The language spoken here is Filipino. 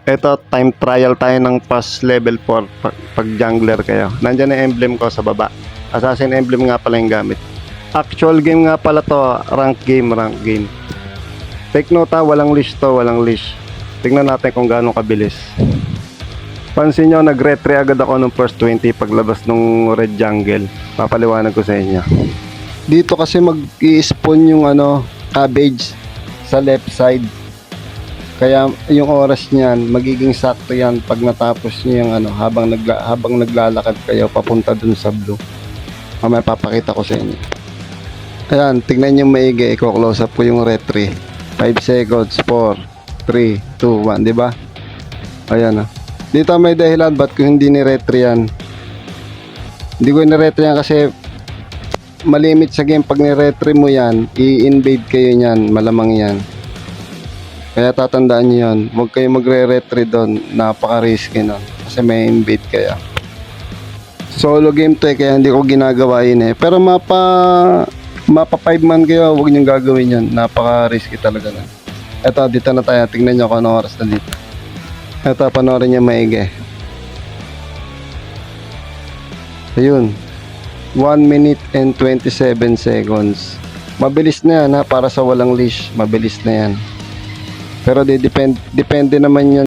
Ito, time trial tayo ng pass level 4 pag jungler kayo. Nandiyan na emblem ko sa baba. Assassin emblem nga pala yung gamit. Actual game nga pala to, rank game. Take note ha, walang leash to, walang leash. Tingnan natin kung gaano kabilis. Pansin nyo, nag-retry agad ako nung first 20 paglabas nung red jungle. Papaliwanag ko sa inyo. Dito kasi mag-i-spawn yung cabbage sa left side. Kaya yung oras niyan, magiging sakto yan pag natapos niyo yung habang naglalakad kayo papunta dun sa blue. Mamaya papakita ko sa inyo. Ayan, tignan niyo maigi, i-close up ko yung retry. 5 seconds, 4, 3, 2, 1, di ba? Ayan ah. Dito may dahilan ba't ko hindi ni-retry yan. Hindi ko ni-retry yan kasi malimit sa game. Pag ni-retry mo yan, i-invade kayo niyan, malamang yan. Kaya tatandaan nyo yun, huwag kayo magre-retry doon, napaka-risky nun, kasi may invade kaya. Solo game to kaya hindi ko ginagawa yun pero mapa 5 man kayo, huwag nyo gagawin yun, napaka-risky talaga nun. Eto, dito na tayo, tingnan nyo kung anong oras na dito. Eto, panoorin nyo maigi. Ayun, 1 minute and 27 seconds. Mabilis na yan para sa walang leash, mabilis na yan. Pero depende naman yan